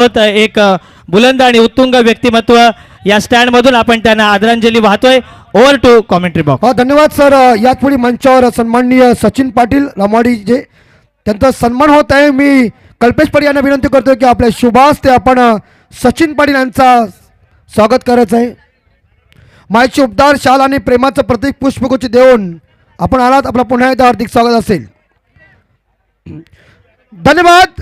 एक बुलंद आणि उत्तुंग व्यक्तिमत्व या स्टँड मधून आपण त्यांना आदरांजली वाहतोय. Over to commentary box. धन्यवाद सर. याचवेळी मंचावर सन्माननीय सचिन पाटील रामाडी जे त्यांचा सन्मान होत आहे. मी कल्पेश पटेल यांना विनंती करतो की आपल्या शुभास ते आपण सचिन पाटील यांचा स्वागत करायचं आहे. मायची उपदार शाल आणि प्रेमाचं प्रतीक पुष्पगुच्छ देऊन आपण आलात. आपला पुन्हा एकदा हार्दिक स्वागत असेल. धन्यवाद.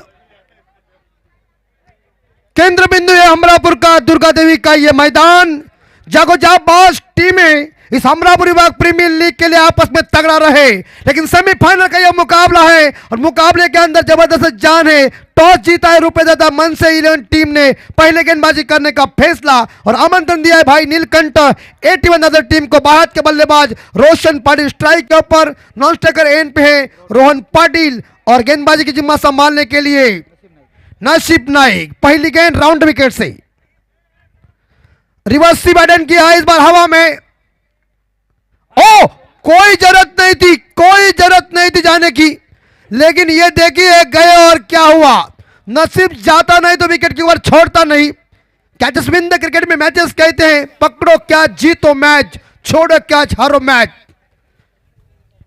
केंद्र बिंदु है हमरापुर का दुर्गा देवी का ये मैदान. जागो जाबाज टीमें इस हमरापुर विभाग प्रीमियर लीग के लिए आपस में तगड़ा रहे, लेकिन सेमीफाइनल का यह मुकाबला है और मुकाबले के अंदर जबरदस्त जान है. टॉस जीता है रुपेदादा मन से 11 टीम ने पहले गेंदबाजी करने का फैसला और आमंत्रण दिया है भाई नीलकंठ 81 अदर टीम को. बाहर के बल्लेबाज रोशन पाटिल स्ट्राइक के ऊपर, नॉन स्ट्राइकर एंड पे है रोहन पाटिल और गेंदबाजी की जिम्मा संभालने के लिए नसीब नाइक. पहली गेंद राउंड विकेट से रिवर्स सी बैटन किया इस बार हवा में. ओ कोई जरूरत नहीं थी, कोई जरूरत नहीं थी जाने की, लेकिन ये देखिए गए और क्या हुआ. नसीब जाता नहीं तो विकेट की ओर छोड़ता नहीं. कैचेस विन द क्रिकेट में मैचेस कहते हैं, पकड़ो कैच जीतो मैच, छोड़ो कैच हारो मैच.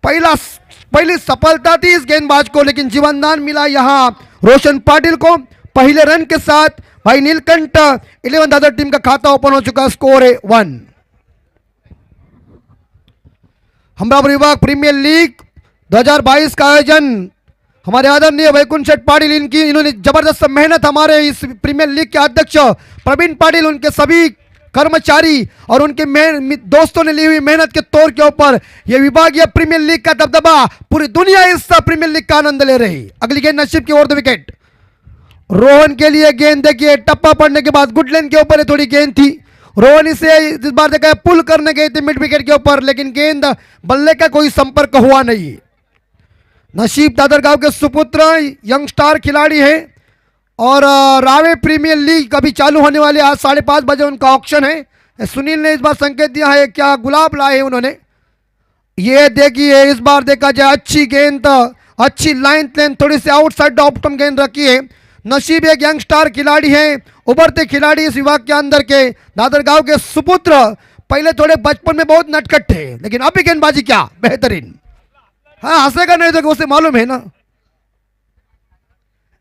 पहली सफलता थी इस गेंदबाज को, लेकिन जीवनदान मिला यहां रोशन पाटिल को. पहले रन के साथ भाई नीलकंठ 11 दादर टीम का खाता ओपन हो चुका. स्कोर है 1. हमरापुर विभाग प्रीमियर लीग 2022 का आयोजन हमारे आदरणीय वैकुंठ शेठ पाटिल इन्होंने जबरदस्त मेहनत, हमारे इस प्रीमियर लीग के अध्यक्ष प्रवीण पाटिल, उनके सभी कर्मचारी और उनके दोस्तों ने ली हुई मेहनत के तौर के ऊपर यह विभाग, यह प्रीमियर लीग का दबदबा, पूरी दुनिया इस प्रीमियर लीग का आनंद ले रही. अगली गेंद नसीब की ओर द विकेट. रोहन के लिए गेंद देखिए, टप्पा पड़ने के बाद गुडलैंड के ऊपर थोड़ी गेंद थी. रोहन इसे इस बार देखा पुल करने गए थे मिड विकेट के ऊपर, लेकिन गेंद बल्ले का कोई संपर्क हुआ नहीं. नसीब दादर गांव के सुपुत्र यंग स्टार खिलाड़ी है और रावे प्रीमियर लीग अभी चालू होने वाले. आज 5:30 बजे उनका ऑक्शन है. सुनील ने इस बार संकेत दिया है, क्या गुलाब लाए हैं उन्होंने. ये देखिए इस बार देखा जाए अच्छी गेंद, अच्छी लाइन थोड़ी सी आउटसाइड ऑप्टम गेंद रखी है. नसीब एक यंग स्टार खिलाड़ी है, उभरते खिलाड़ी इस विभाग के अंदर के दादर गांव के सुपुत्र. पहले थोड़े बचपन में बहुत नटखट थे, लेकिन अभी गेंदबाजी क्या बेहतरीन. हाँ हंसेगा नहीं तो उसे मालूम है ना.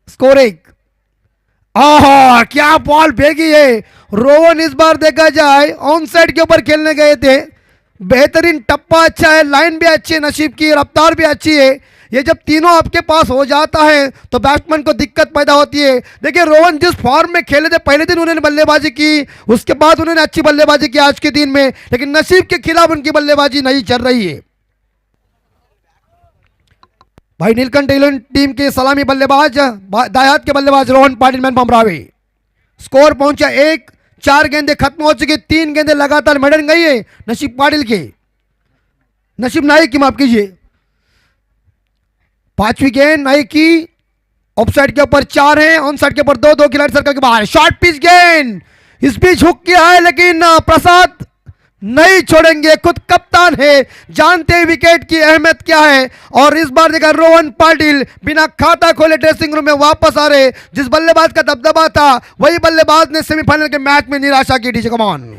स्कोर 1. आहा क्या बॉल फेंकी है. रोहन इस बार देखा जाए ऑन साइड के ऊपर खेलने गए थे. बेहतरीन टप्पा अच्छा है, लाइन भी अच्छी है नसीब की, रफ्तार भी अच्छी है. ये जब तीनों आपके पास हो जाता है तो बैट्समैन को दिक्कत पैदा होती है. देखिए रोहन जिस फॉर्म में खेले थे, पहले दिन उन्होंने बल्लेबाजी की, उसके बाद उन्होंने अच्छी बल्लेबाजी की आज के दिन में, लेकिन नसीब के खिलाफ उनकी बल्लेबाजी नहीं चल रही है. भाई नीलकंठ टीम के सलामी बल्लेबाज दायात के बल्लेबाज रोहन पाटिल मैन भमरावे. स्कोर पहुंचा 1. 4 गेंदें खत्म हो चुकी, 3 गेंदें लगातार मेडन गई है नसीब पाटिल के, नसीब नाइक की माफ कीजिए. 5वीं गेंद नाइक की. ऑफ साइड के ऊपर 4 है, ऑन साइड के ऊपर 2 खिलाड़ी सर्कल के बाहर. शॉर्ट पिच गेंद इस बीच हुक किया है, लेकिन प्रसाद नहीं छोड़ेंगे. खुद कप्तान है, जानते हैं विकेट की अहमियत क्या है. और इस बार देखा रोहन पाटिल बिना खाता खोले ड्रेसिंग रूम में वापस आ रहे. जिस बल्लेबाज का दबदबा था वही बल्लेबाज ने सेमीफाइनल के मैच में निराशा की. डीजे कमान.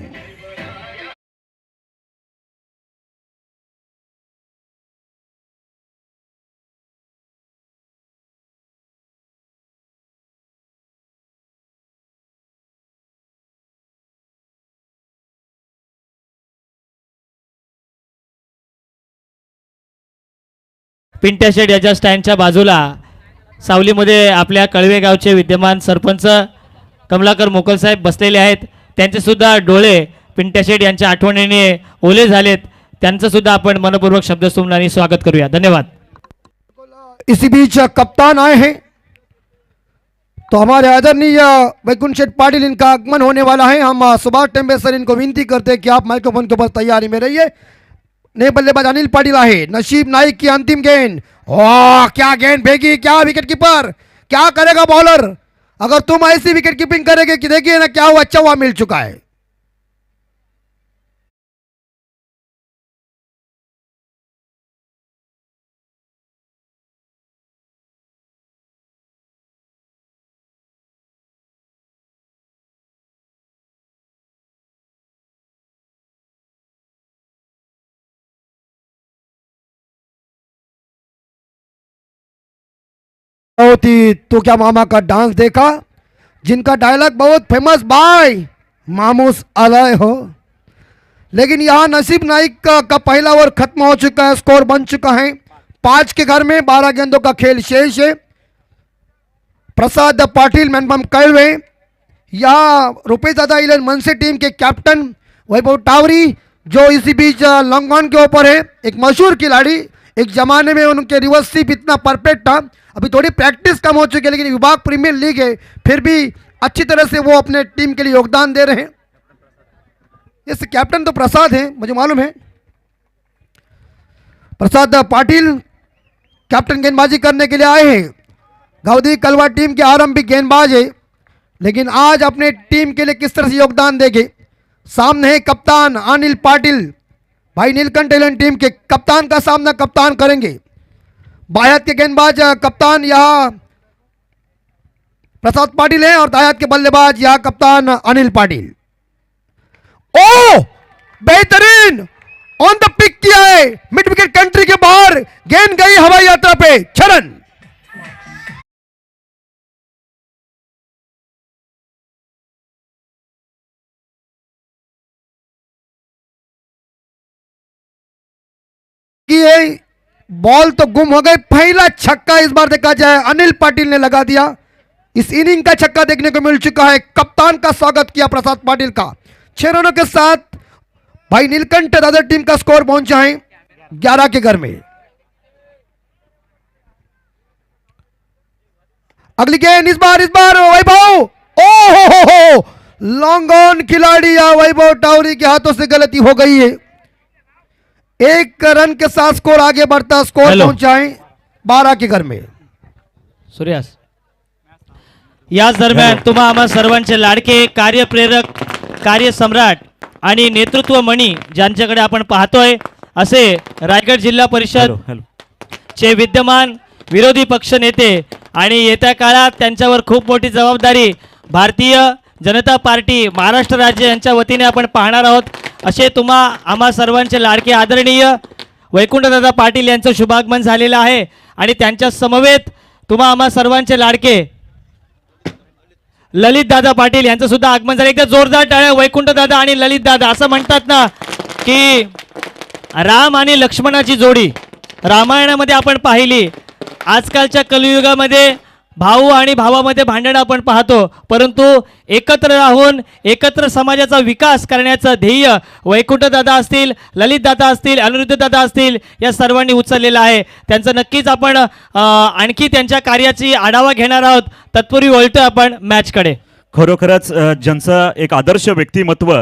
पिंट्या शेड याच्या स्टँडच्या बाजूला सावलीमध्ये आपल्या कळवे गावचे विद्यमान सरपंच कमलाकर मोकल साहेब बसलेले आहेत. त्यांचे सुद्धा डोळे पिंट्या शेड यांच्या आठवणीने ओले झालेत. त्यांचं सुद्धा आपण मनपूर्वक शब्दसुमनाने स्वागत करूया. धन्यवाद. इसी बीच कप्तान आए हैं तो हमारे आदरणीय वैकुंठ शेठ पाटिल, इनका आगमन होने वाला है. हम सुभाष टेम्बे सर इनको विनती करते हैं कि आप माइक्रोफोन के ऊपर तैयारी में रहिए. नए बल्लेबाज अनिल पाटिल आहे. नसीब नाइक की अंतिम गेंद. ओह क्या गेंद फेंकी, क्या विकेट कीपर, क्या करेगा बॉलर. अगर तुम ऐसी विकेट कीपिंग करेंगे कि देखिए ना क्या हुआ, अच्छा हुआ मिल चुका है. बहुत ही तो क्या मामा का डांस देखा, जिनका डायलॉग बहुत फेमस, बाय मामूस अलय हो। लेकिन यहाँ नसीब नाइक का पहला ओवर खत्म हो चुका है, स्कोर बन चुका है 5 के घर में। 12 गेंदों का खेल शेष है। प्रसाद पाटिल मैनपम कलवे, यहाँ रुपेश दादा इलेवन मनसे टीम के कैप्टन वैभव टावरी, जो इसी बीच लॉन्ग ऑन के ऊपर है, एक मशहूर खिलाड़ी। एक जमाने में उनके रिवर्स स्वीप इतना परफेक्ट था, अभी थोड़ी प्रैक्टिस कम हो चुकी है, लेकिन विभाग प्रीमियर लीग है, फिर भी अच्छी तरह से वो अपने टीम के लिए योगदान दे रहे हैं। इस कैप्टन तो प्रसाद है, मुझे मालूम है। प्रसाद पाटिल कैप्टन गेंदबाजी करने के लिए आए हैं। गाउदी कलवा टीम के आरंभिक गेंदबाज है, लेकिन आज अपने टीम के लिए किस तरह से योगदान देंगे। सामने है कप्तान अनिल पाटिल, भाई नीलकंठ एलन टीम के कप्तान का सामना कप्तान करेंगे। बायात के गेंदबाज कप्तान यहाँ प्रसाद पाटिल है और दायात के बल्लेबाज यहाँ कप्तान अनिल पाटिल। ओ बेहतरीन ऑन द पिक किया है, मिड विकेट कंट्री के बाहर गेंद गई हवाई यात्रा पे 6 रन। बॉल तो गुम हो गई, पहला छक्का इस बार देखा जाए अनिल पाटिल ने लगा दिया। इस इनिंग का छक्का देखने को मिल चुका है। कप्तान का स्वागत किया प्रसाद पाटिल का। 6 रनों के साथ भाई नीलकंठ दादा टीम का स्कोर पहुंचा है 11 के घर में। अगली गेंद इस बार वैभव, ओ हो लॉन्ग ऑन खिलाड़ी या वैभव टावरी के हाथों से गलती हो गई है। 1 रन के साथ स्कोर आगे बढ़ता, स्कोर पहुंचा है 12 के घर में। सूर्यास, याच दरम्यान तुम्हा आम्हा सर्वांचे लाडके कार्यप्रेरक, कार्यसम्राट आणि नेतृत्व मणी ज्यांच्याकडे आपण पाहतोय, असे रायगड जिल्हा परिषद चे विद्यमान विरोधी पक्ष नेते आणि येत्या काळात त्यांच्यावर खूप मोठी जबाबदारी भारतीय जनता पार्टी महाराष्ट्र राज्य यांच्या वतीने आपण पाहणार आहोत, असे तुम्हा आम्हा सर्वांचे लाडके आदरणीय वैकुंठदादा पाटील यांचं शुभागमन झालेलं आहे। आणि त्यांच्या समवेत तुम्हा आम्हा सर्वांचे लाडके ललित दादा पाटील यांचं सुद्धा आगमन झालं। एकदा जोरदार टाळ्या वैकुंठ दादा आणि ललित दादा। असं म्हणतात ना की राम आणि लक्ष्मणाची जोडी रामायणामध्ये आपण पाहिली। आजकालच्या कलियुगामध्ये भाऊ आणि भावामध्ये भांडण आपण पाहतो, परंतु एकत्र राहून एकत्र समाजाचा विकास करण्याचं ध्येय वैकुंठ दादा असतील, ललित दादा असतील, अनिरुद्ध दादा असतील, या सर्वांनी उचललेलं आहे। त्यांचं नक्कीच आपण आणखी त्यांच्या कार्याची आढावा घेणार आहोत। तत्पूर्वी वळतोय आपण मॅचकडे। खरोखरच ज्यांचं एक आदर्श व्यक्तिमत्व,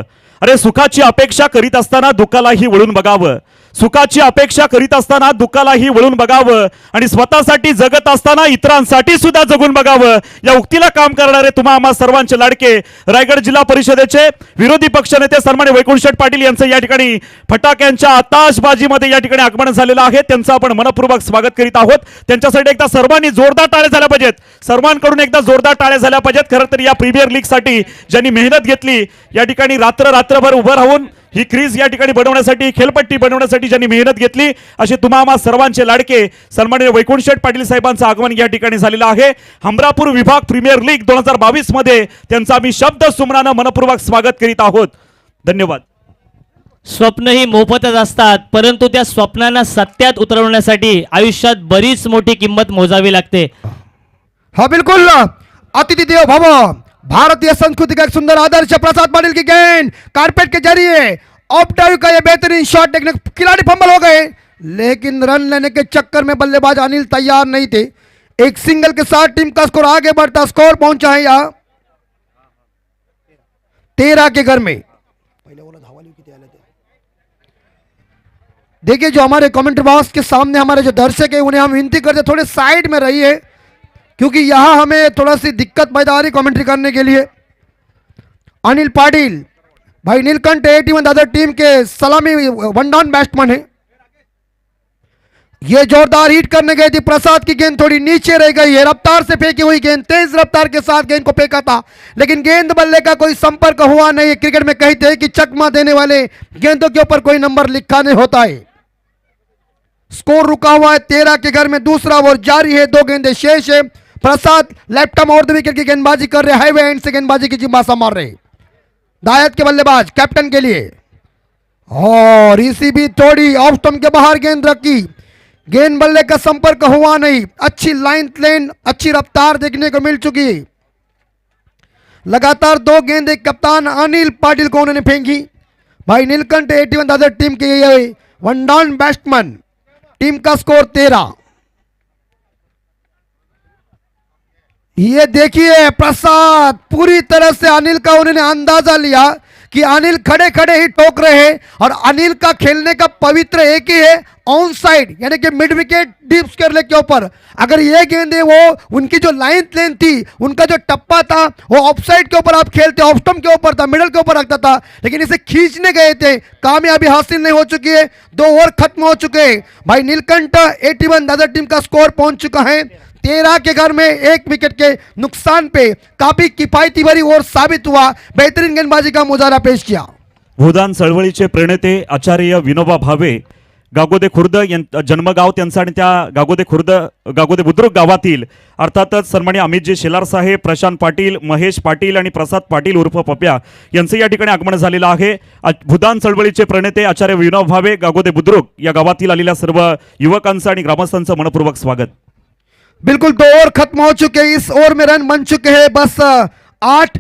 अरे सुखाची अपेक्षा करीत असताना दुःखालाही वळून बघावं, सुखाची अपेक्षा करीत असताना दुःखालाही वळून बघावं आणि स्वतःसाठी जगत असताना इतरांसाठी सुद्धा जगून बघावं, या उक्तीला काम करणारे तुम्हा आम्हा सर्वांचे लाडके रायगड जिल्हा परिषदेचे विरोधी पक्षनेते सन्माननीय वैकुंठ शेठ पाटील यांचं या ठिकाणी फटाक्यांच्या आताशबाजीमध्ये या ठिकाणी आगमन झालेलं आहे। त्यांचं आपण मनपूर्वक स्वागत करीत आहोत। त्यांच्यासाठी एकदा सर्वांनी जोरदार टाळ्या झाल्या पाहिजेत, सर्वांकडून एकदा जोरदार टाळ्या झाल्या पाहिजेत। खरं तर या प्रीमियर लीग साठी ज्यांनी मेहनत घेतली, या ठिकाणी रात्रभर उभं राहून ही क्रीज या ठिकाणी बनवण्यासाठी, खेळपट्टी बनवण्यासाठी ज्यांनी मेहनत घेतली, असे तुम्हा आम्हा सर्वांचे लाडके सन्माननीय वैकुंठ शेठ पाटील साहेबांचं आगमन या ठिकाणी झालेलं आहे। हमरापूर विभाग प्रीमियर लीग 2022 मध्ये त्यांचं आम्ही शब्द सुमनानं मनपूर्वक स्वागत करीत आहोत। धन्यवाद। स्वप्न ही मोफतच असतात, परंतु त्या स्वप्नांना सत्यात उतरवण्यासाठी आयुष्यात बरीच मोठी किंमत मोजावी लागते। हाँ बिल्कुल, अतिथि देव भव, भारतीय संस्कृति का एक सुंदर आदर्श प्रसाद पाटिल की गेंद कारपेट के जरिए ऑफ ड्राइव का ये बेहतरीन शॉट देखने, खिलाड़ी फंबल हो गए, लेकिन रन लेने के चक्कर में बल्लेबाज अनिल तैयार नहीं थे। एक सिंगल के साथ टीम का स्कोर आगे बढ़ता, स्कोर पहुंचा है यहाँ 13 के घर में। देखिए जो हमारे कमेंट्री बॉक्स के सामने हमारे जो दर्शक है, उन्हें हम विनती करते थोड़े साइड में रहिए, क्योंकि यहां हमें थोड़ा सी दिक्कत पैदा आ रही कमेंट्री करने के लिए। अनिल पाटिल भाई नीलकंठ 81 दादा टीम के सलामी वन डाउन बैट्समैन है। ये जोरदार हिट करने गई थी, प्रसाद की गेंद थोड़ी नीचे रह गई है। रफ्तार से फेंकी हुई गेंद, तेज रफ्तार के साथ गेंद को फेंका था, लेकिन गेंद बल्ले का कोई संपर्क हुआ नहीं। क्रिकेट में कहते हैं कि चकमा देने वाले गेंदों के ऊपर कोई नंबर लिखा नहीं होता है। स्कोर रुका हुआ है 13 के घर में। दूसरा ओवर जारी है, 2 गेंदें शेष है। प्रसाद लेफ्ट आर्म और द विकेट की गेंदबाजी कर रहे, हाईवे एंड से गेंदबाजी की जिम्मासा मार रहे। दायत के बल्लेबाज कैप्टन के लिए, और इसी भी थोड़ी ऑफ स्टंप के बाहर गेंद रखी, गेंद बल्ले का संपर्क हुआ नहीं। अच्छी लाइन लेन, अच्छी रफ्तार देखने को मिल चुकी है। लगातार 2 गेंदें कप्तान अनिल पाटिल को उन्होंने फेंकी। भाई नीलकंठ 81 दादर टीम के ये वन डाउन बैट्समैन, टीम का स्कोर 13। ये देखिए प्रसाद पूरी तरह से अनिल का उन्होंने अंदाजा लिया कि अनिल खड़े खड़े ही टोक रहे हैं, और अनिल का खेलने का पवित्र एक ही है, ऑन साइड यानी कि mid wicket deep square leg के ऊपर। अगर ये गेंदे वो उनकी जो लाइन लेन थी, उनका जो टप्पा था वो ऑफ साइड के ऊपर आप खेलते, ऑफ स्टंप के ऊपर था, मिडल के ऊपर रखता था, लेकिन इसे खींचने गए थे, कामयाबी हासिल नहीं हो चुकी है। 2 ओवर खत्म हो चुके हैं। भाई नीलकंठ 81 दादर टीम का स्कोर पहुंच चुका है 13 के घर में 1 विकेट के नुकसान पे। काफी किफायती भरी और साबित हुआ, बेहतरीन गेंदबाजी का मुजाहरा पेश किया। भूदान चळवळीचे प्रणेते आचार्य विनोबा भावे, गागोदे खुर्द जन्मगाव त्यांचं आणि त्या गागोदे बुद्रुक गावातील अर्थातच सन्माननीय अमितजी शेलार साहेब, प्रशांत पाटील, महेश पाटील आणि प्रसाद पाटील उर्फ पप्या यांचं या ठिकाणी आगमन झालेलं आहे। भूदान चळवळीचे प्रणेते आचार्य विनोबा भावे, गागोदे बुद्रुक या गावातील आलेल्या सर्व युवकांचं आणि ग्रामस्थांचं मनपूर्वक स्वागत। बिल्कुल 2 ओवर खत्म हो चुके हैं। इस ओवर में रन बन चुके हैं बस 8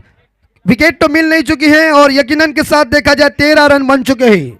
विकेट तो मिल नहीं चुकी है, और यकीनन के साथ देखा जाए 13 रन बन चुके हैं।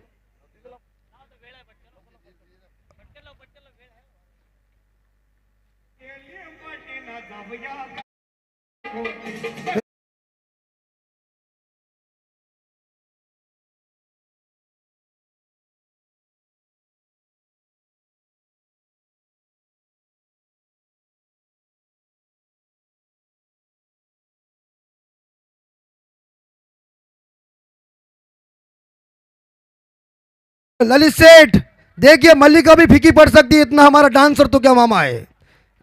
ललित सेठ देखिए, मल्लिका भी फीकी पड़ सकती है, इतना हमारा डांसर तो क्या मामा है,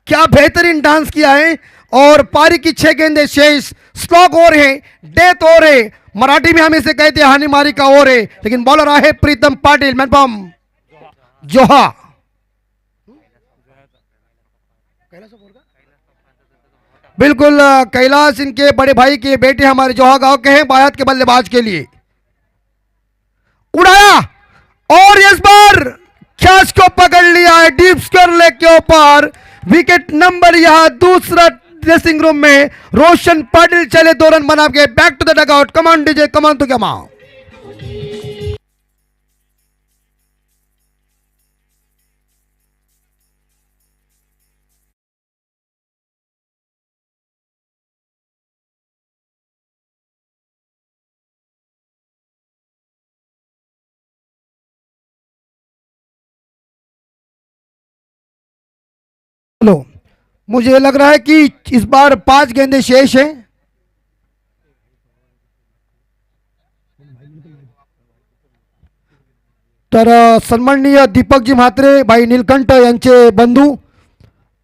क्या बेहतरीन डांस किया है। और पारी की 6 गेंदें शेष, स्लॉग ओवर है, डेथ ओवर है, मराठी में हम इसे कहते हैं हानि मारी का ओवर है, लेकिन बॉलर आहे प्रीतम पाटिल, मैनपम जोहा। बिल्कुल कैलाश इनके बड़े भाई के बेटे हमारे जोहा गांव के हैं। बायत के बल्लेबाज के लिए उड़ाया, और इस बार कैच को पकड़ लिया है डीप स्क्वायर लेग के ऊपर। विकेट नंबर यहां दूसरा ड्रेसिंग रूम में रोशन पाटिल चले 2 रन बना के। Back to the dugout, come on DJ, come on तो क्या मां। हेलो, मुझे लग रहा है कि इस बार 5 गेंदें शेष हैं। तर सन्माननीय दीपकजी म्हात्रे, भाई नीलकंठ यांचे बंधू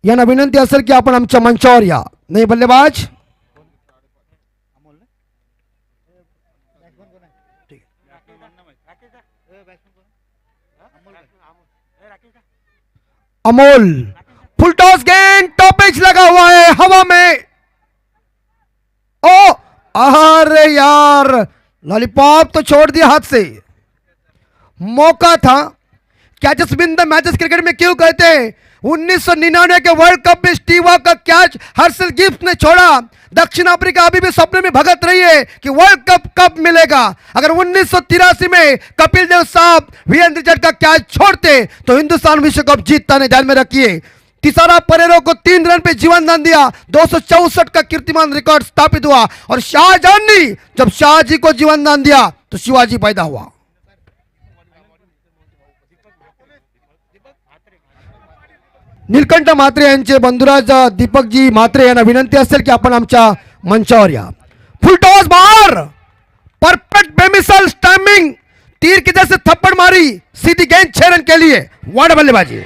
यांना विनंती असेल की आपण आमच्या मंचावर या। नाही बल्लेबाज अमोल, फुल टॉस गेंद, टॉपेज लगा हुआ है हवा में। ओ अरे यार, लॉलीपॉप तो छोड़ दिया हाथ से, मौका था। Catches win the matches cricket में क्यों कहते हैं, 1999 के वर्ल्ड कप में स्टीव वॉ का कैच हर्षल गिब्स ने छोड़ा। दक्षिण अफ्रीका अभी भी सपने में भगत रही है कि वर्ल्ड कप कब मिलेगा। अगर 1983 में कपिल देव साहब वीरेंद्र जडेजा का कैच छोड़ते तो हिंदुस्तान विश्व कप जीतता नहीं, ध्यान में रखिए। तिसारा परेरो को 3 रन पे जीवन दान दिया, 264 का कीर्तिमान रिकॉर्ड स्थापित हुआ। और शाहजहां ने जब शाहजी को जीवन दान दिया तो शिवाजी पैदा हुआ। नीलकंठ म्हात्रे यांचे बंधुराज दीपकजी म्हात्रे यांना विनंती असेल की आपण आमच्या मंचावर या। फुल टॉस बाहर, परफेक्ट बेमिसल टाइमिंग, तीर की जैसे थप्पड़ मारी, सीधी गेंद 6 रन के लिए। वाड़ बल्लेबाजी।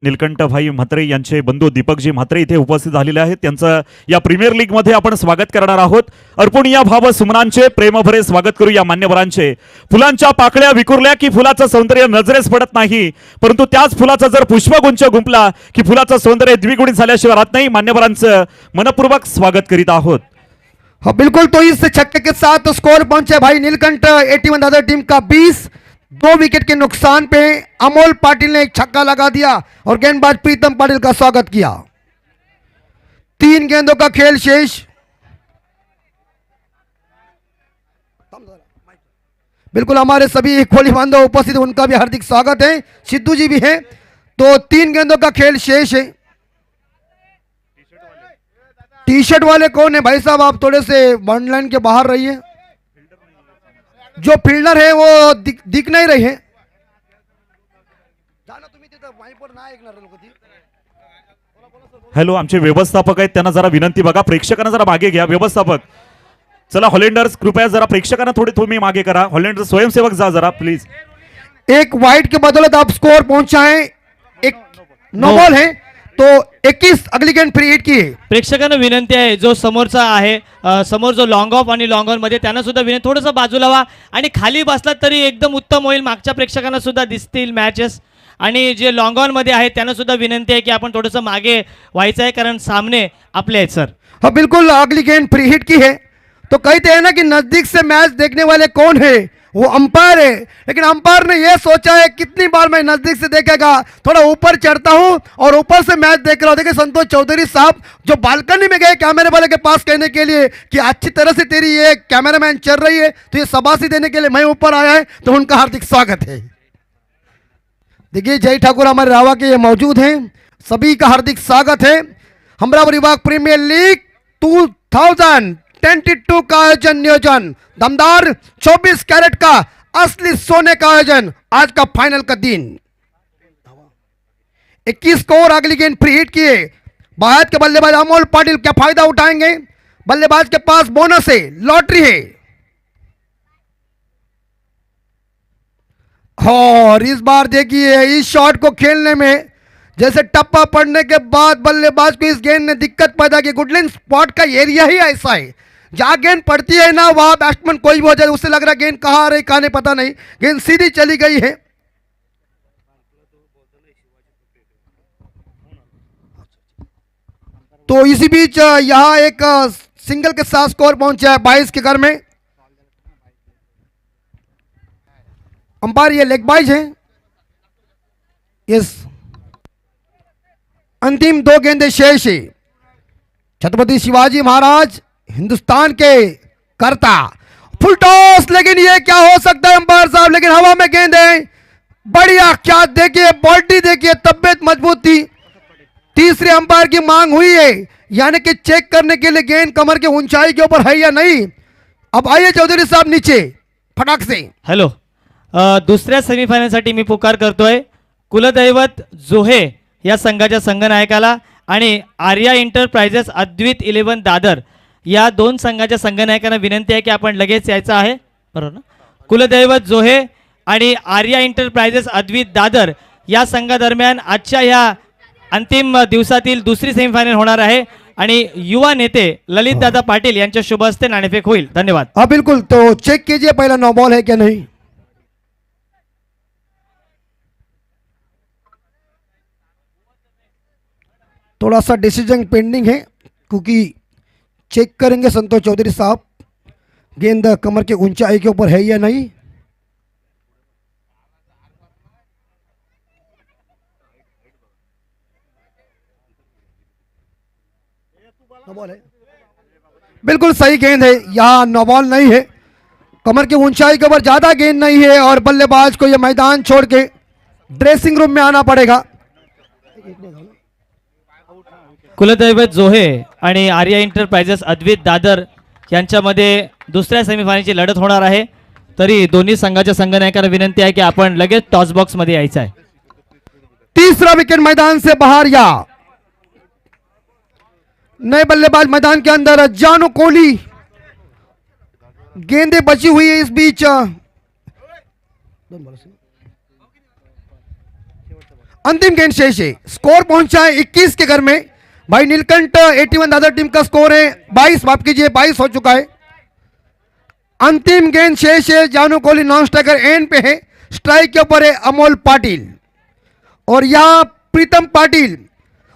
नीलकंठ भाई म्हात्रे यांचे बंधू दीपकजी म्हात्रे इथे उपस्थित झालेले आहेत. त्यांचं या प्रीमियर लीग मध्ये आपण स्वागत करणार आहोत. अर्पण या भाव सुमनांचे प्रेमभरे स्वागत करू या मान्यवरांचे. फुलांच्या पाकळ्या विखुरल्या की फुलाचं सौंदर्य नजरेस पडत नाही, परंतु त्याच फुलाचा जर पुष्पगुच्छ गुंपला की फुलाचं सौंदर्य द्विगुणित झाल्याशिवाय राहत नाही. मान्यवरांचं मनपूर्वक स्वागत करीत आहोत. हाँ बिल्कुल, तो इस छक्के के साथ तो स्कोर पहुंचे भाई नीलकंठ 81 दादर टीम का 20। 2 विकेट के नुकसान पे अमोल पाटिल ने एक छक्का लगा दिया और गेंदबाज प्रीतम पाटिल का स्वागत किया। 3 गेंदों का खेल शेष। बिल्कुल, हमारे सभी कोहली बांधव उपस्थित, उनका भी हार्दिक स्वागत है। सिद्धू जी भी हैं। तो 3 गेंदों का खेल शेष है। टी शर्ट वाले कौन है भाई साहब? आप थोड़े से वन लाइन के बाहर रहिए। जो फील्डर है वो दिख नहीं रहे हैं। हॅलो, आमचे व्यवस्थापक आहेत, त्यांना जरा विनंती बघा, प्रेक्षकांना जरा मागे घ्या. व्यवस्थापक, चला हॉलेंडर्स कृपया जरा प्रेक्षकांना थोडे तुम्ही मागे करा. हॉलेंडर्स स्वयंसेवक जा जरा प्लीज. एक वाइड के बदौलत आप स्कोर पहुंचाएं। एक नो बॉल है तो 21 अगली गेंद फ्री हिट की है। प्रेक्षकांना विनंती आहे, जो समोरचा आहे समोर जो लॉंग ऑफ आणि लॉंग ऑन मध्ये, त्यांना सुद्धा विनंती थोडंसं बाजूला व्हा आणि खाली बसलात तरी एकदम उत्तम होईल. मागच्या प्रेक्षकांना सुद्धा दिसतील मॅचेस. आणि जे लॉंग ऑन मध्ये आहेत त्यांना सुद्धा विनंती आहे की आपण थोडंसं मागे व्हायचं आहे, कारण सामने आपले आहेत सर. हाँ बिल्कुल, अगली गेंद फ्री हिट की है। तो कहते हैं ना कि नजदीक से मैच देखने वाले कौन है? वो अंपायर है। लेकिन अंपायर ने यह सोचा है कितनी बार मैं नजदीक से देखेगा, थोड़ा ऊपर चढ़ता हूं और ऊपर से मैच देख रहा हूं। देखिए संतोष चौधरी साहब जो बालकनी में गए कैमरे वाले के पास कहने के लिए कि अच्छी तरह से तेरी ये कैमरामैन चल रही है, तो ये शाबाशी देने के लिए मैं ऊपर आया है, तो उनका हार्दिक स्वागत है। देखिए जय ठाकुर हमारे रावा के ये मौजूद हैं, सभी का हार्दिक स्वागत है। अमरावती विभाग प्रीमियर लीग 2022 का आयोजन नियोजन दमदार 24 कैरेट का असली सोने का आयोजन। आज का फाइनल का दिन 21 स्कोर, अगली गेंद फ्री हिट किए। भारत के बल्लेबाज अमोल पाटिल क्या फायदा उठाएंगे? बल्लेबाज के पास बोनस है, लॉटरी है। और इस बार देखिए इस शॉट को खेलने में जैसे टप्पा पड़ने के बाद बल्लेबाज को इस गेंद ने दिक्कत पैदा की। गुडलैंड स्पॉट का एरिया ही ऐसा है, जहां गेंद पड़ती है ना वहां बैट्समैन कोई भी हो जाए उससे लग रहा है गेंद कहां आ रही कहां नहीं पता नहीं, गेंद सीधी चली गई है। तो इसी बीच यहां एक सिंगल के साथ स्कोर पहुंचा है 22 के घर में। अंपायर ये लेग बाइज है। यस, अंतिम 2 गेंदें शेष है। छत्रपति शिवाजी महाराज हिंदुस्तान के करता। फुल टॉस, लेकिन ये क्या हो सकता है अंपायर साहब? लेकिन हवा में गेंद है, बढ़िया। क्या देखिए, बॉडी देखिए, तबियत मजबूत थी। तीसरे अंपायर की मांग हुई है, यानी कि चेक करने के लिए गेंद कमर के ऊंचाई के ऊपर है या नहीं। अब आइए चौधरी साहब नीचे फटाक से। हॅलो, दुसऱ्या सेमीफायनलसाठी मी पुकार करतोय कुलदैवत जोहे या संघाच्या संघनायकाला आणि आर्या एंटरप्राइजेस अद्वित 11 दादर या 2 संघाच्या संघनायकांना विनंती आहे की आपण लगेच यायचं आहे, बरोबर ना? कुलदैवत जोहे आणि आर्या एंटरप्राइजेस अद्वित दादर या संघादरम्यान आजच्या ह्या अंतिम दिवसातील दुसरी सेमीफायनल होणार आहे आणि युवा नेते ललित दादा पाटील यांच्या शुभ हस्ते नाणेफेक होईल. धन्यवाद. हाँ बिल्कुल, तो चेक कीजिए पहला नो बॉल है क्या नहीं। थोड़ा सा डिसीजन पेंडिंग है क्योंकि चेक करेंगे संतोष चौधरी साहब गेंद कमर के ऊंचाई के ऊपर है या नहीं। नो बॉल है, बिल्कुल सही गेंद है, यहाँ नो बॉल नहीं है। कमर की ऊंचाई के ऊपर ज्यादा गेंद नहीं है और बल्लेबाज को यह मैदान छोड़ के ड्रेसिंग रूम में आना पड़ेगा। कुलदैवत जोहे आणि आर्या एंटरप्राइजेस अद्वित दादर यांच्यामध्ये दुसऱ्या सेमीफायनलची लढत होणार आहे. तरी दोन्ही संघाच्या संघनायकांना विनंती आहे की आपण लगेच टॉस बॉक्स मध्ये यायचं आहे. तीसरा विकेट मैदान से बाहर या नए बल्लेबाज मैदान के अंदर जानू कोहली। गेंदें बची हुई है इस बीच। अंतिम गेंद शेष है, स्कोर पहुंचा है 21 के घर में। भाई नीलकंठ 81 दादर टीम का स्कोर है 22, माफ कीजिए 22 हो चुका है। अंतिम गेंद शेष है, जानू कोहली नॉन स्ट्राइकर एंड पे है, स्ट्राइक के ऊपर है अमोल पाटिल और यहाँ प्रीतम पाटिल।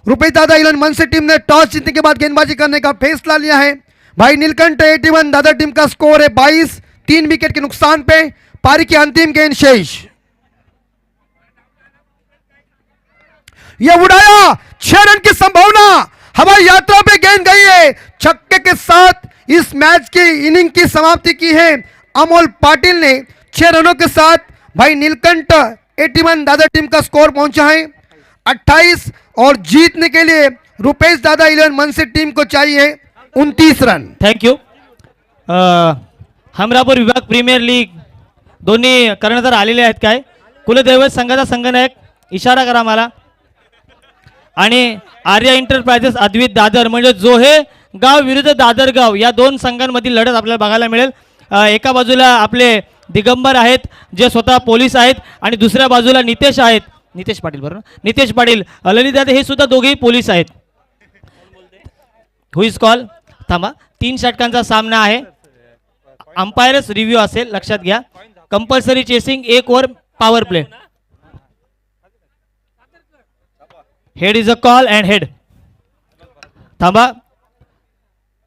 रुपेश दादा इलन मन से टीम ने टॉस जीतने के बाद गेंदबाजी करने का फैसला लिया है। भाई नीलकंठ 81 दादर टीम का स्कोर है 22, 3 विकेट के नुकसान पे। पारी की अंतिम गेंद शेष, यह उड़ाया, 6 रन की संभावना, हवाई यात्रा पे गेंद गई है। छक्के के साथ इस मैच की इनिंग की समाप्ति की है अमोल पाटिल ने 6 रनों के साथ। भाई नीलकंठ 81 दादर टीम का स्कोर पहुंचा है 28 और जीतने के लिए रुपेश दादा 11 मन से टीम को चाहिए 29 रन। Thank you. हमरापूर विभाग प्रीमियर लीग दोन्ही कर्णधार आलेले आहेत काय? कुलदैवत संघाचा संघनायक इशारा करा मला, आणि आर्या एंटरप्राइजेस अद्वित दादर म्हणजे जो हे गाव विरुद्ध दादर गाव या दोन संघांमधील लढत आपल्याला बघायला मिळेल। एका बाजूला आपले दिगंबर आहेत जे स्वतः पोलीस आहेत आणि दुसऱ्या बाजूला नितेश आहेत, नितेश पाटील बरोबर, नितेश पाटील ललित दादा हे सुद्धा दोघेही पोलीस आहेत। हुईज कॉल, थांबा, 3 षटकांचा सामना आहे, अंपायरच रिव्ह्यू असेल, लक्षात घ्या। Compulsory chasing, 1 over power play, head is a call and head. थांबा,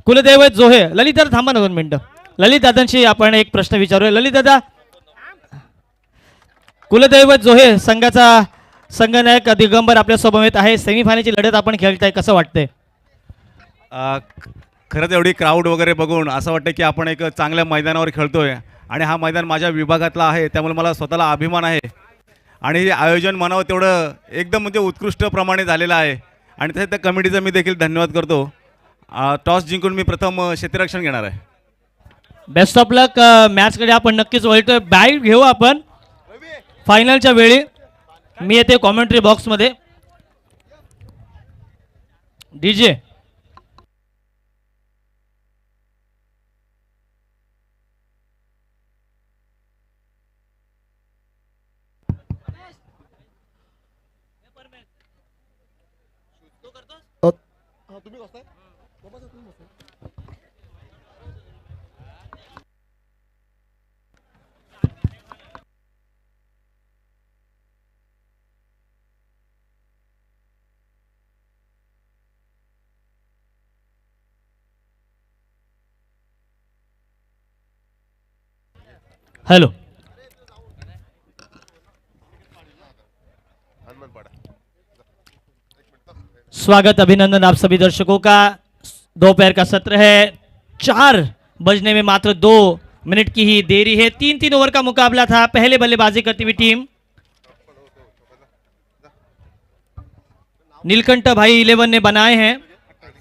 कुलदैवत जोहे, ललित दादा थांबा ना 2 मिनिटं, ललित दादांशी आपण एक प्रश्न विचारूया। ललित दादा, कुलदैवत जोहे संघाचा संघनायक दिगंबर आपल्या समवेत आहे, सेमीफायनलची लढत आपण खेळताय, कसं वाटतंय? खरंच एवढी क्राऊड वगैरे बघून असं वाटतं की आपण एक चांगल्या मैदानावर खेळतोय आणि हा मैदान माझ्या विभागातला आहे, त्यामुळे मला स्वतःला अभिमान आहे आणि हे आयोजन म्हणावं तेवढं एकदम म्हणजे उत्कृष्ट प्रमाणे झालेलं आहे आणि तसं त्या कमिटीचा मी देखील धन्यवाद करतो। टॉस जिंकून मी प्रथम क्षेत्ररक्षण घेणार आहे। Best of luck. मॅचकडे आपण नक्कीच वळतोय, बाईट घेऊ आपण फायनलच्या वेळी। मी येते कॉमेंट्री बॉक्समध्ये, डीजे हेलो, स्वागत अभिनंदन आप सभी दर्शकों का। दोपहर का सत्र है, 4 बजने में मात्र 2 मिनट की ही देरी है। 3-3 ओवर का मुकाबला था। पहले बल्लेबाजी करती हुई टीम नीलकंठ भाई 11 ने बनाए हैं।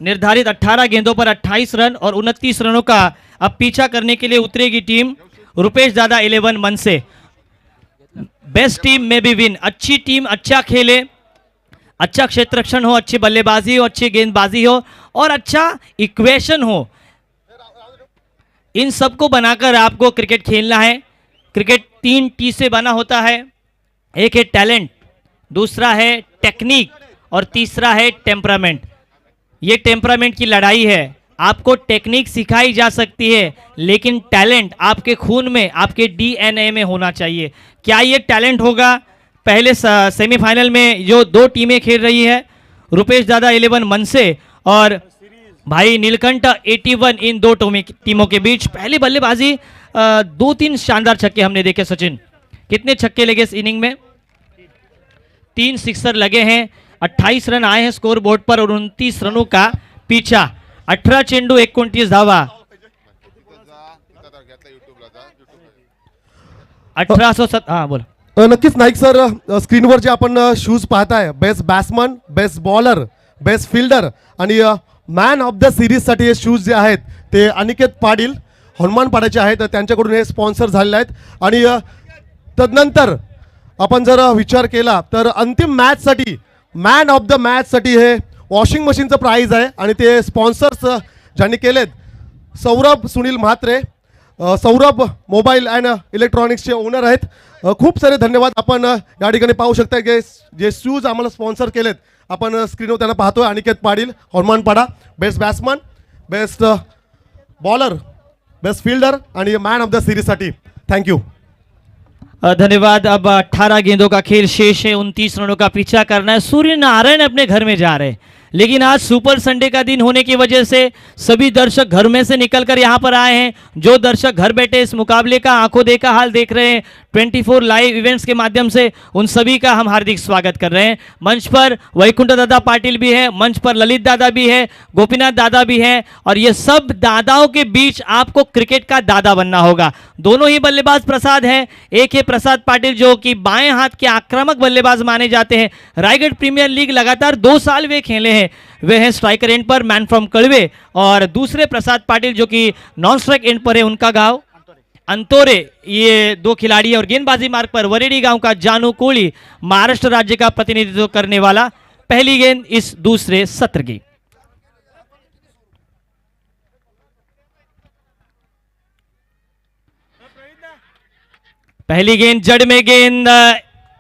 निर्धारित 18 गेंदों पर 28 रन और 29 रनों का अब पीछा करने के लिए उतरेगी टीम रुपेश दादा 11 मन से। बेस्ट टीम में भी विन, अच्छी टीम अच्छा खेले, अच्छा क्षेत्ररक्षण हो, अच्छी बल्लेबाजी हो, अच्छी गेंदबाजी हो और अच्छा इक्वेशन हो, इन सबको बनाकर आपको क्रिकेट खेलना है। क्रिकेट 3 टी से बना होता है, एक है टैलेंट, दूसरा है टेक्निक और तीसरा है टेम्परामेंट। ये टेम्परामेंट की लड़ाई है। आपको टेक्निक सिखाई जा सकती है लेकिन टैलेंट आपके खून में, आपके डीएनए में होना चाहिए। क्या ये टैलेंट होगा? पहले सेमीफाइनल में जो 2 टीमें खेल रही है, रुपेश दादा 11 मन से और भाई नीलकंठ 81, इन 2 टीमों के बीच पहली बल्लेबाजी 2-3 शानदार छक्के हमने देखे। सचिन, कितने छक्के लगे इस इनिंग में? 3 सिक्सर लगे हैं, 28 रन आए हैं स्कोर बोर्ड पर और 29 रनों का पीछा। 18 चेंडू 29 धावा, 1807। हाँ बोला। नक्कीच नाईक सर, स्क्रीनवर जे आपण शूज पाहताय, best batsman, best bowler, best fielder आणि मॅन ऑफ द सिरीजसाठी हे शूज जे आहेत ते अनिकेत पाटील हनुमानपाड्याचे आहेत, त्यांच्याकडून हे स्पॉन्सर झालेले आहेत। आणि तदनंतर आपण जर विचार केला तर अंतिम मॅचसाठी मॅन ऑफ द मॅचसाठी हे वॉशिंग मशीनचं प्राइज आहे आणि ते स्पॉन्सर्स ज्यांनी केलेत सौरभ सुनील म्हात्रे, सौरभ मोबाईल अँड इलेक्ट्रॉनिक्सचे ओनर आहेत. खूप सारे धन्यवाद. आपण या ठिकाणी पाहू शकता की जे शूज आम्हाला स्पॉन्सर केलेत आपण स्क्रीनवर त्यांना पाहतोय. Aniket Patil Hanumanpada, best batsman, best bowler, best fielder आणि मॅन ऑफ द सिरीजसाठी थँक्यू. धन्यवाद. अब 18 गेंदों का खेल शेष है, 29 रनों का पीछा करना है. सूर्य नारायण अपने घर में जा रहे हैं, लेकिन आज सुपर संडे का दिन होने की वजह से सभी दर्शक घर में से निकलकर यहाँ पर आए हैं. जो दर्शक घर बैठे इस मुकाबले का आंखों देखा हाल देख रहे हैं 24 लाइव इवेंट्स के माध्यम से, उन सभी का हम हार्दिक स्वागत कर रहे हैं. मंच पर वैकुंठ दादा पाटिल भी है, मंच पर ललित दादा भी है, गोपीनाथ दादा भी है, और ये सब दादाओं के बीच आपको क्रिकेट का दादा बनना होगा. दोनों ही बल्लेबाज प्रसाद हैं. एक है प्रसाद पाटिल जो कि बाएं हाथ के आक्रामक बल्लेबाज माने जाते हैं. रायगढ़ प्रीमियर लीग लगातार 2 साल वे खेले हैं. वे हैं स्ट्राइकर एंड पर मैन फ्रॉम कड़वे, और दूसरे प्रसाद पाटिल जो कि नॉन स्ट्राइक एंड पर है, उनका गांव अंतोरे. ये 2 खिलाड़ी है. और गेंदबाजी मार्ग पर वरेडी गांव का जानू कोहली, महाराष्ट्र राज्य का प्रतिनिधित्व करने वाला. पहली गेंद इस दूसरे सत्र की. पहली गेंद जड़ में गेंद,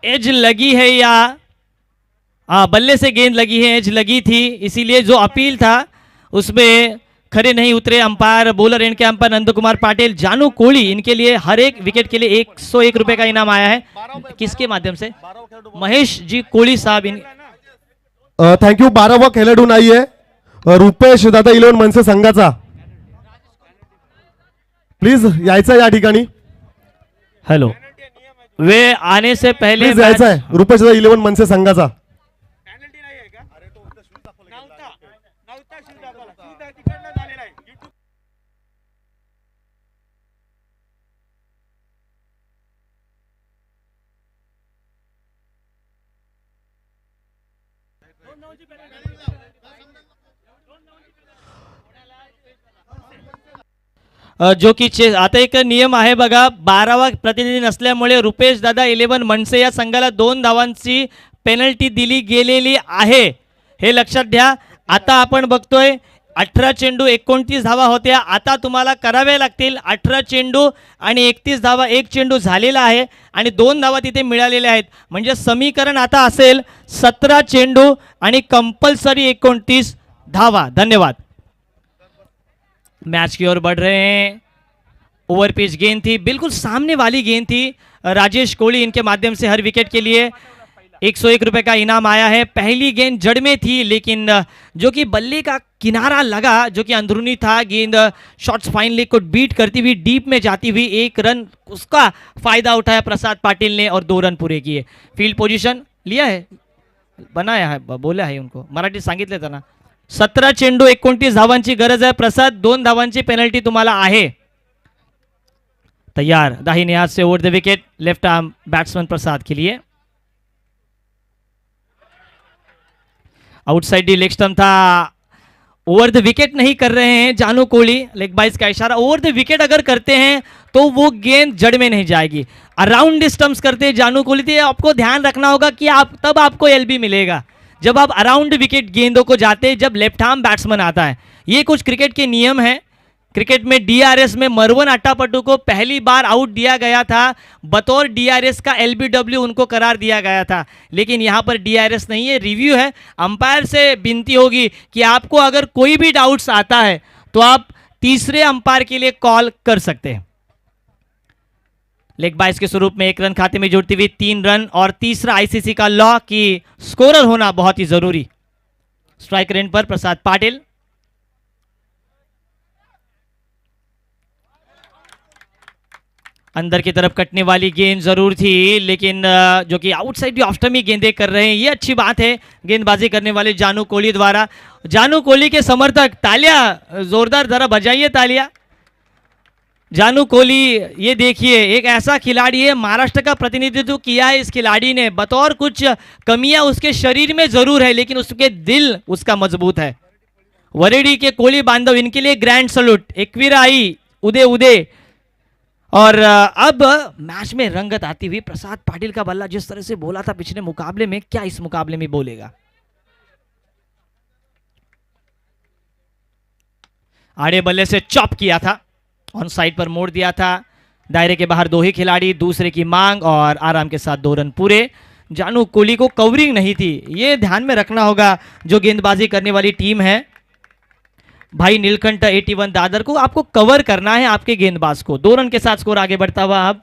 एज लगी है या बल्ले से गेंद लगी है, एज लगी थी, इसीलिए जो अपील था उसमें खड़े नहीं उतरे अंपायर. बॉलर एंड के अंपायर नंद कुमार पाटिल, जानू कोहली, इनके लिए हर एक विकेट के लिए 101 रुपए का इनाम आया है. किसके माध्यम से? महेश जी कोहली साहब. थँक्यू. 12वा खेळाडू नाहीये रुपेश दादा 11 मनसे संघाचा. प्लीज यायचं या ठिकाणी. हेलो, वे आने से पहले प्लीज यायचं आहे रुपेश दादा 11 मनसे संघाचा. जो की आता एक नियम आहे बघा, 12वा प्रतिनिधी नसल्यामुळे रुपेश दादा 11 मनसे या संघाला 2 धावांची पेनल्टी दिली गेलेली आहे, हे लक्षात घ्या. आता आपण बघतोय 18 चेंडू 29 धावा होत्या. आता तुम्हाला करावे लागतील 18 चेंडू आणि 31 धावा. 1 चेंडू झालेला आहे आणि 2 धावा तिथे मिळालेल्या आहेत. म्हणजे समीकरण आता असेल 17 चेंडू आणि कंपल्सरी 29 धावा. धन्यवाद. मैच की ओर बढ़ रहे हैं. ओवर पिच गेंद थी, बिल्कुल सामने वाली गेंद थी. राजेश कोहली, इनके माध्यम से हर विकेट के लिए 101 रुपए का इनाम आया है. पहली गेंद जड़ में थी, लेकिन जो कि बल्ले का किनारा लगा, जो कि अंदरूनी था. गेंद शॉट्स फाइन लेग को बीट करती हुई डीप में जाती हुई 1 रन, उसका फायदा उठाया प्रसाद पाटिल ने और 2 रन पूरे किए. फील्ड पोजीशन लिया है, बनाया है, बोला है उनको, मराठी सांगितलं त्यांना. 17 चेंडू 29 धावांची गरज आहे. प्रसाद 2 धावांची पेनल्टी तुम्हाला आहे. तैयार. दाहिने हाथ से over the wicket, left arm batsman Prasad के लिए. आउटसाइड डी लेग स्टंप था. ओवर द विकेट नहीं कर रहे हैं जानू कोहली, लेग बाइस का इशारा. ओवर द विकेट अगर करते हैं तो वो गेंद जड़ में नहीं जाएगी. अराउंड स्टंप्स करते हैं जानू कोहली, तो आपको ध्यान रखना होगा कि तब आपको एलबी मिलेगा जब आप अराउंड विकेट गेंदों को जाते हैं, जब लेफ्ट आर्म बैट्समैन आता है. ये कुछ क्रिकेट के नियम हैं. क्रिकेट में डीआरएस में मरवन अट्टापट्टू को पहली बार आउट दिया गया था. बतौर डीआरएस का एलबीडब्ल्यू उनको करार दिया गया था, लेकिन यहाँ पर डीआरएस नहीं है, रिव्यू है. अंपायर से विनती होगी कि आपको अगर कोई भी डाउट्स आता है तो आप तीसरे अंपायर के लिए कॉल कर सकते हैं. लेग बाइस के स्वरूप में 1 रन खाते में जुड़ती हुई 3 रन, और तीसरा आईसीसी का लॉ कि स्कोरर होना बहुत ही जरूरी. स्ट्राइकर एंड पर प्रसाद पाटिल. अंदर की तरफ कटने वाली गेंद जरूर थी, लेकिन जो कि आउटसाइड ऑफ स्टंप गेंदें कर रहे हैं, ये अच्छी बात है गेंदबाजी करने वाले जानू कोहली द्वारा. जानू कोहली के समर्थक तालियां जोरदार जरा बजाइए तालियां. जानू कोहली, ये देखिए, एक ऐसा खिलाड़ी है, महाराष्ट्र का प्रतिनिधित्व किया है इस खिलाड़ी ने. बतौर कुछ कमियां उसके शरीर में जरूर है, लेकिन उसके दिल उसका मजबूत है. वरेडी के कोहली बांधव, इनके लिए ग्रैंड सल्यूट. एकवीरा आई, उदय उदय. और अब मैच में रंगत आती हुई प्रसाद पाटिल का बल्ला जिस तरह से बोला था पिछले मुकाबले में, क्या इस मुकाबले में बोलेगा? आड़े बल्ले से चॉप किया था. ऑन साइड पर मोड़ दिया था। दायरे के बाहर दो ही खिलाड़ी, दूसरे की मांग और आराम के साथ 2 रन पूरे। जानू कोहली को कवरिंग नहीं थी, ये ध्यान में रखना होगा जो गेंदबाजी करने वाली टीम है। भाई नीलकंठ 81 दादर को आपको कवर करना है आपके गेंदबाज को। 2 रन के साथ स्कोर आगे बढ़ता हुआ अब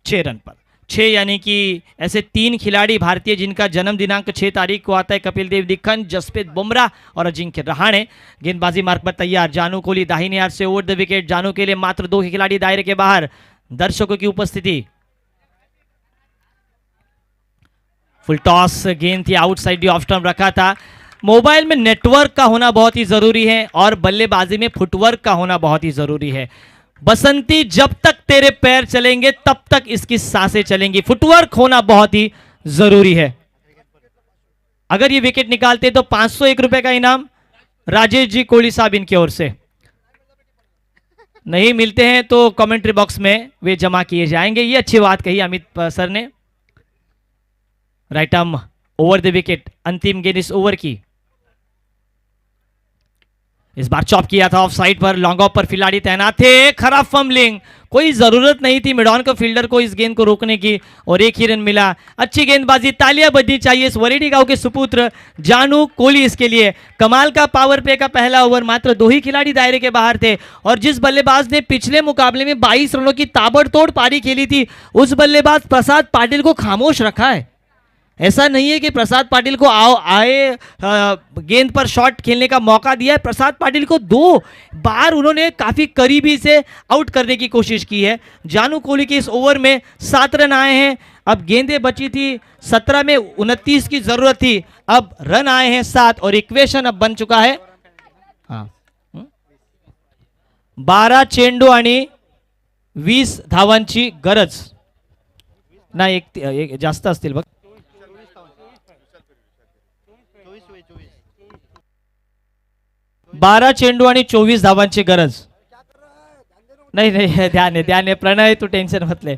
6 रन पर। 6 यानी कि ऐसे 3 खिलाड़ी भारतीय जिनका जन्म दिनांक 6 तारीख को आता है, कपिल देव दिक्खन, जसप्रीत बुमराह और अजिंक्य रहाणे। गेंदबाजी मार्ग पर तैयार, जानू कोहली दाहिने हाथ से ओवर द विकेट। जानू के लिए मात्र 2 खिलाड़ी दायरे के बाहर, दर्शकों की उपस्थिति। फुल टॉस गेंद थी, आउटसाइड ऑफ स्टंप रखा था। मोबाइल में नेटवर्क का होना बहुत ही जरूरी है और बल्लेबाजी में फुटवर्क का होना बहुत ही जरूरी है। बसंती, जब तक तेरे पैर चलेंगे तब तक इसकी सांसें चलेंगी। फुटवर्क होना बहुत ही जरूरी है। अगर ये विकेट निकालते तो 501 रुपए का इनाम राजेश जी कोहली साहब इनकी ओर से। नहीं मिलते हैं तो कमेंट्री बॉक्स में वे जमा किए जाएंगे। ये अच्छी बात कही अमित सर ने। Right arm over the wicket, अंतिम गेंद इस ओवर की। इस बार चॉप किया था ऑफ साइड पर, लॉन्ग ऑफ पर खिलाड़ी तैनात थे। खराब फंबलिंग, कोई जरूरत नहीं थी मिडॉन को फील्डर को इस गेंद को रोकने की और 1 ही रन मिला। अच्छी गेंदबाजी, तालियां बजनी चाहिए इस वरेडी गांव के सुपुत्र जानू कोहली इसके लिए। कमाल का पावर प्ले का पहला ओवर, मात्र 2 ही खिलाड़ी दायरे के बाहर थे और जिस बल्लेबाज ने पिछले मुकाबले में 22 रनों की ताबड़तोड़ पारी खेली थी उस बल्लेबाज प्रसाद पाटिल को खामोश रखा है। ऐसा नहीं है कि प्रसाद पाटिल को गेंद पर शॉट खेलने का मौका दिया है। प्रसाद पाटिल को 2 बार उन्होंने काफी करीबी से आउट करने की कोशिश की है। जानू कोहली के इस ओवर में 7 रन आए हैं। अब गेंदें बची थी 17 में 29 की जरूरत थी, अब रन आए हैं 7 और इक्वेशन अब बन चुका है 12 चेंडू आणि 20 धावांची गरज. नाही एक जास्त असतील बघ. 12 चेंडू आणि 24 धावांची गरज. नहीं नहीं ध्यान है प्रणय तू टेंशन मत ले.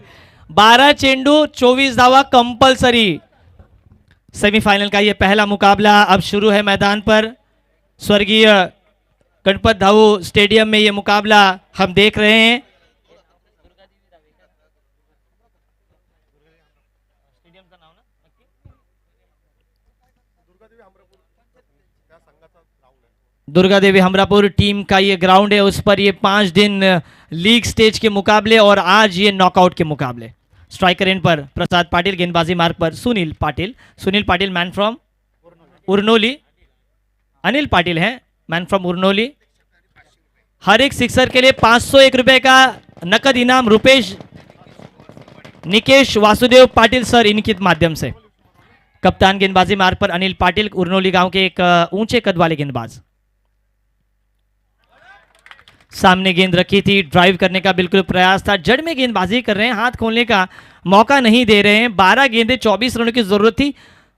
12 चेंडू 24 धावा कंपलसरी. सेमीफाइनल का ये पहला मुकाबला अब शुरू है मैदान पर. स्वर्गीय गणपत धाऊ स्टेडियम में ये मुकाबला हम देख रहे हैं. दुर्गा देवी हमरापुर टीम का ये ग्राउंड है, उस पर ये 5 दिन लीग स्टेज के मुकाबले और आज ये नॉकआउट के मुकाबले. स्ट्राइकर एंड पर प्रसाद पाटिल, गेंदबाजी मार्ग पर सुनील पाटिल मैन फ्रॉम उरनोली. अनिल पाटिल हैं मैन फ्रॉम उरनोली. हर एक सिक्सर के लिए 501 रुपए का नकद इनाम रुपेश निकेश वासुदेव पाटिल सर इनके माध्यम से. कप्तान गेंदबाजी मार्ग पर अनिल पाटिल, उरनोली गांव के एक ऊंचे कद वाले गेंदबाज. सामने गेंद रखी थी, ड्राइव करने का बिल्कुल प्रयास था. जड़ में गेंदबाजी कर रहे हैं, हाथ खोलने का मौका नहीं दे रहे हैं. 12 गेंदें 24 रनों की जरूरत थी.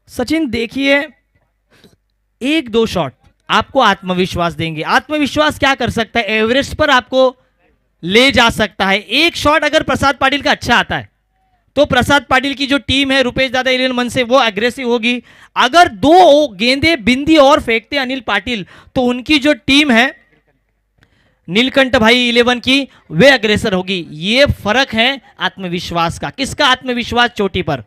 सचिन देखिए 1-2 शॉट आपको आत्मविश्वास देंगे. आत्मविश्वास क्या कर सकता है, एवरेस्ट पर आपको ले जा सकता है. एक शॉट अगर प्रसाद पाटिल का अच्छा आता है तो प्रसाद पाटिल की जो टीम है रुपेश दादा 11 मन से वो एग्रेसिव होगी. अगर 2 गेंदें बिंदी और फेंकते अनिल पाटिल तो उनकी जो टीम है नीलकंठ भाई 11 की वे अग्रेसर होगी. ये फर्क है आत्मविश्वास का. किसका आत्मविश्वास चोटी पर,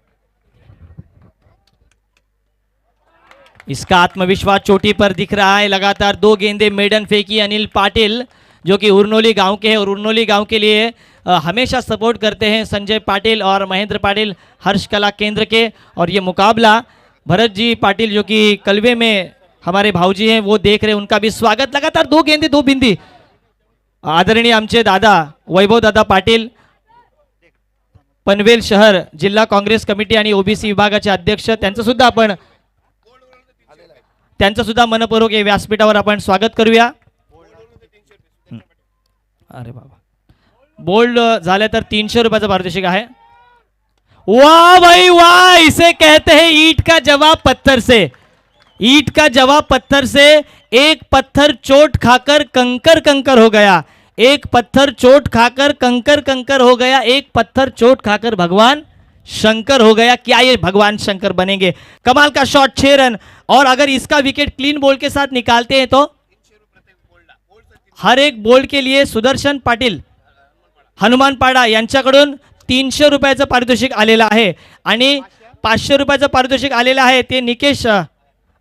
इसका आत्मविश्वास चोटी पर दिख रहा है. लगातार 2 गेंदें मेडन फेंकी अनिल पाटिल जो कि उरनोली गांव के हैं और उरनोली गांव के लिए हमेशा सपोर्ट करते हैं संजय पाटिल और महेंद्र पाटिल हर्ष कला केंद्र के. और ये मुकाबला भरत जी पाटिल जो कि कलवे में हमारे भाऊजी हैं वो देख रहे हैं, उनका भी स्वागत. लगातार 2 गेंदें 2 बिंदी. आदरणीय आमचे दादा वैभव दादा पाटील पनवेल शहर जिल्हा काँग्रेस कमिटी आणि ओबीसी विभागाचे अध्यक्ष, त्यांचं सुद्धा मनपूर्वक व्यासपीठावर आपण स्वागत करूया. अरे बाबा बोल्ड झाले तर 300 रुपयाचा पारितोषिक आहे. वाह भाई वाह, इसे कहते हैं ईंट का जवाब पत्थर से. ईंट का जवाब पत्थर से. एक पत्थर चोट खाकर कंकर कंकर हो गया. एक पत्थर चोट खाकर कंकर कंकर हो गया. एक पत्थर चोट खाकर भगवान शंकर हो गया. क्या ये भगवान शंकर बनेंगे? कमाल का शॉट, 6 रन. और अगर इसका विकेट क्लीन बॉल के साथ निकालते हैं तो हर एक बोल्ड के लिए सुदर्शन पाटिल हनुमानपाडा यांच्याकडून 300 रुपयाचं पारितोषिक आलेलं आहे आणि 500 रुपयाचं पारितोषिक आलेलं आहे ते निकेश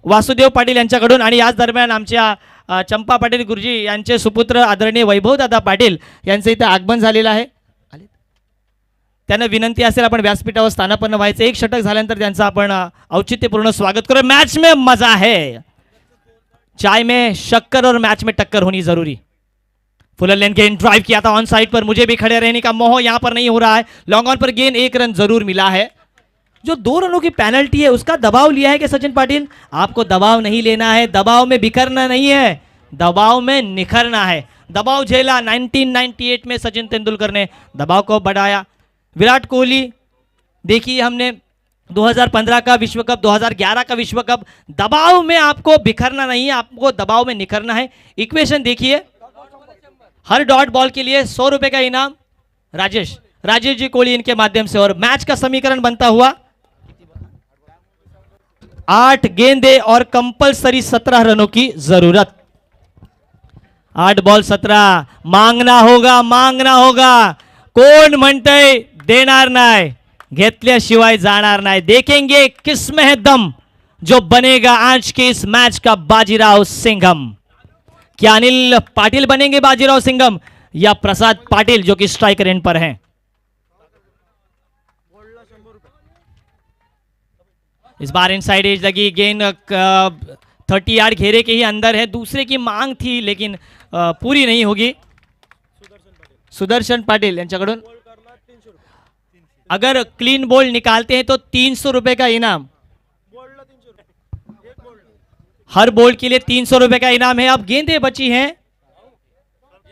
वासुदेव पाटील यांच्याकडून. आणि याच दरम्यान आमच्या चंपा पाटील गुरुजी यांचे सुपुत्र आदरणीय वैभवदादा पाटील यांचं इथे आगमन झालेलं आहे. त्यांना विनंती असेल आपण व्यासपीठावर स्थानापन्न व्हायचं. एक षटक झाल्यानंतर त्यांचं आपण औचित्यपूर्ण स्वागत करू. मैच में मजा है, चाय में शक्कर और मैच में टक्कर होनी जरूरी. फुलर लेन गेंद ड्राइव किया था ऑन साइड पर, मुझे भी खड़े रहने का मोह यहाँ पर नहीं हो रहा है. लॉन्ग ऑन पर गेंद 1 रन जरूर मिला है. जो 2 रनों की पेनल्टी है उसका दबाव लिया है कि सचिन पाटिल? आपको दबाव नहीं लेना है, दबाव में बिखरना नहीं है, दबाव में निखरना है. दबाव झेला 1998 में सचिन तेंदुलकर ने दबाव को बढ़ाया. विराट कोहली देखिए, हमने 2015 का विश्व कप, 2011 का विश्व कप, दबाव में आपको बिखरना नहीं है, आपको दबाव में निखरना है. इक्वेशन देखिए, हर डॉट बॉल के लिए 100 रुपए का इनाम राजेश जी कोहली इनके माध्यम से. और मैच का समीकरण बनता हुआ 8 गेंदे और कंपलसरी 17 रनों की जरूरत. 8 बॉल 17 मांगना होगा. कोण म्हणतंय देणार नाही, घेतल्याशिवाय जाणार नाही. देखेंगे किसमें है दम, जो बनेगा आज के इस मैच का बाजीराव सिंघम. क्या अनिल पाटिल बनेंगे बाजीराव सिंघम या प्रसाद पाटिल जो कि स्ट्राइकर एंड पर हैं? इस बार इनसाइड एज लगी गेंद 30 यार्ड घेरे के ही अंदर है. दूसरे की मांग थी लेकिन पूरी नहीं होगी. सुदर्शन पाटिल यांच्याकडून अगर क्लीन बॉल निकालते हैं तो 300 रुपए का इनाम. हर बॉल के लिए 300 रुपए का इनाम है. अब गेंदें बची हैं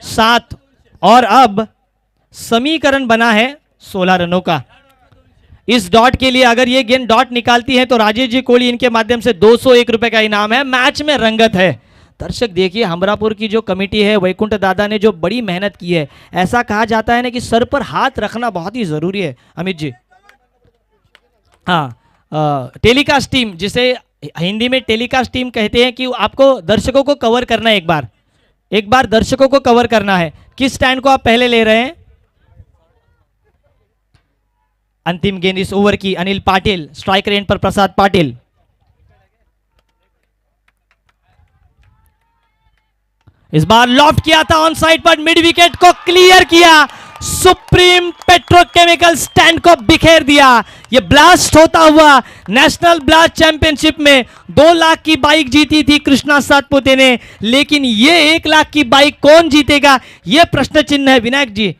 7 और अब समीकरण बना है 16 रनों का. इस डॉट के लिए अगर ये गेंद डॉट निकालती है तो राजेश जी कोहली इनके माध्यम से 201 रुपए का इनाम है. मैच में रंगत है. दर्शक देखिए, हमरापुर की जो कमेटी है, वैकुंठ दादा ने जो बड़ी मेहनत की है. ऐसा कहा जाता है ना कि सर पर हाथ रखना बहुत ही जरूरी है अमित जी. हाँ, टेलीकास्ट टीम, जिसे हिंदी में टेलीकास्ट टीम कहते हैं, कि आपको दर्शकों को कवर करना है. एक बार दर्शकों को कवर करना है. किस स्टैंड को आप पहले ले रहे हैं? अंतिम गेंद इस ओवर की अनिल पाटिल, स्ट्राइकर एंड पर प्रसाद पाटिल. इस बार लॉफ्ट किया था ऑन साइड पर, मिड विकेट को क्लियर किया. सुप्रीम पेट्रोकेमिकल स्टैंड को बिखेर दिया. ये ब्लास्ट होता हुआ नेशनल ब्लास्ट चैंपियनशिप में 2 लाख की बाइक जीती थी कृष्णा सातपुते ने, लेकिन ये 1 लाख की बाइक कौन जीतेगा, ये प्रश्न चिन्ह है. विनायक जी,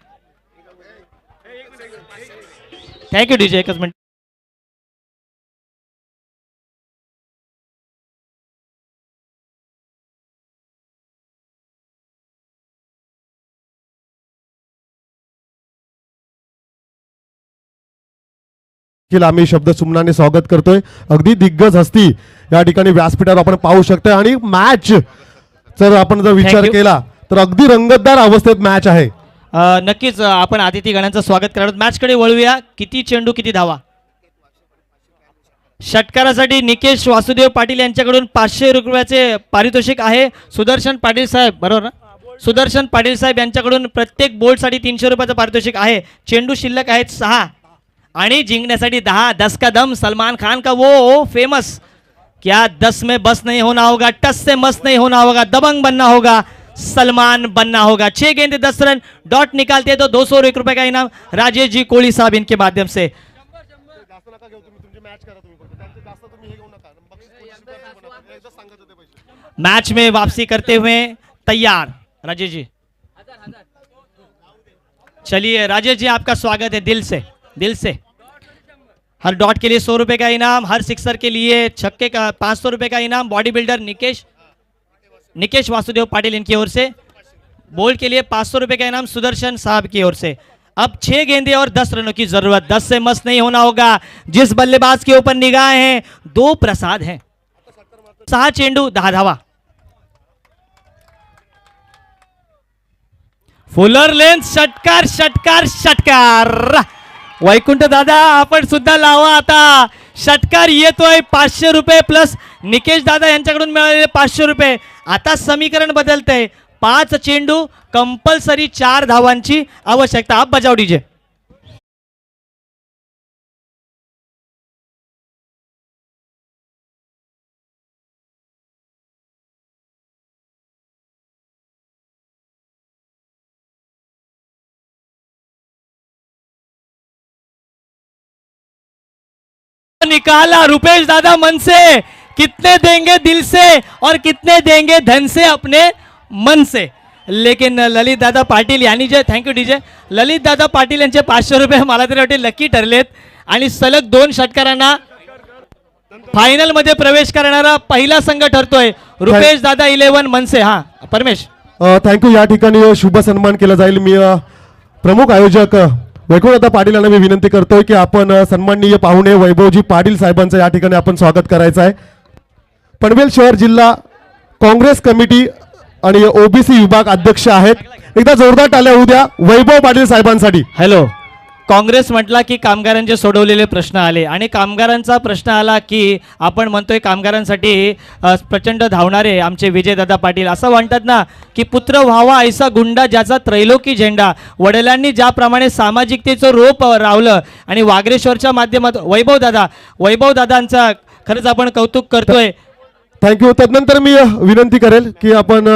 थैंक यू डीजे. 1 मिनट. आम्ही शब्द सुमनाने स्वागत करतोय. अगदी दिग्गज हस्ती या ठिकाणी व्यासपीठावर आपण पाहू शकतोय. आणि मॅच जर आपण विचार Thank you. केला तर अगदी रंगतदार अवस्थेत मॅच आहे. नक्कीच आपण अतिथी गणांचं स्वागत करणार. मॅचकडे वळूया. किती चेंडू किती धावा? षटकारासाठी निकेश वासुदेव पाटील यांच्याकडून 500 रुपयाचे पारितोषिक आहे. सुदर्शन पाटील साहेब, बरोबर ना? सुदर्शन पाटील साहेब यांच्याकडून प्रत्येक बोल्टसाठी 300 रुपयाचं पारितोषिक आहे. चेंडू शिल्लक आहेत 6 आणि जिंकण्यासाठी 10. 10 का दम, सलमान खान का वो फेमस, क्या 10 में बस नहीं होना होगा, टस से मस नहीं होना होगा, दबंग बनना होगा, सलमान बनना होगा. 6 गेंदे 10 रन. डॉट निकालते हैं तो 201 रुपए का इनाम राजेश जी कोहली साहब इनके माध्यम से. मैच में वापसी करते हुए तैयार राजेश जी. चलिए राजेश जी, आपका स्वागत है दिल से. हर डॉट के लिए 100 रुपए का इनाम, हर सिक्सर के लिए छक्के का 500 रुपए का इनाम. बॉडी बिल्डर निकेश वासुदेव पाटिल इनकी ओर से. बॉल के लिए 500 रुपए का इनाम सुदर्शन साहब की ओर से. अब 6 गेंदे और 10 रनों की जरूरत. 10 से मस नहीं होना होगा. जिस बल्लेबाज के ऊपर निगाह हैं 2 प्रसाद हैं. 6 चेंडू 10 धावा. फुलर लेंथ, षटकार. वैकुंठ दादा, आपण सुद्धा लावा आता. षटकार येतोय. 500 रुपये प्लस निकेश दादा यांच्याकडून मिळालेले 500 रुपये. आता समीकरण बदलतंय. 5 चेंडू कंपल्सरी 4 धावांची आवश्यकता. आप बजाव डीजे. निकाला रुपेश दादा मन से. कितने देंगे दिल से और कितने देंगे धन से अपने मन से. लेकिन ललित दादा पाटील यांनी जे थँक्यू डीजे ललित दादा पाटील यांचे 500 रुपये मला तरी वाटते लकी ठरलेत आणि सलग 2 षटकारांना फायनल मध्ये प्रवेश करणारा पहिला संघ ठरतोय रुपेश दादा 11 मनसे. हा परमेश. थँक्यू. या ठिकाणी शुभ सन्मान केला जाईल. मी प्रमुख आयोजक वैकुंठदादा पाटील यांना मी विनंती करतोय की आपण सन्माननीय पाहुणे वैभवजी पाटील साहेबांचं या ठिकाणी आपण स्वागत करायचं आहे. पनवेल शहर जिल्हा काँग्रेस कमिटी आणि ओबीसी विभाग अध्यक्ष आहेत. एकदा जोरदार टाळ्या होऊ द्या वैभव पाटील साहेबांसाठी. हॅलो. काँग्रेस म्हटला की कामगारांचे सोडवलेले प्रश्न आले आणि कामगारांचा प्रश्न आला की आपण म्हणतोय कामगारांसाठी प्रचंड धावणारे आमचे विजयदादा पाटील. असं म्हणतात ना की पुत्र व्हावा ऐसा गुंडा ज्याचा त्रैलोकी झेंडा. वडिलांनी ज्याप्रमाणे सामाजिकतेचं रोप रावलं आणि वागरेश्वरच्या माध्यमातून वैभवदादांचा खरंच आपण कौतुक करतोय. थँक्यू. तदनंतर मी विनंती करेल की आपण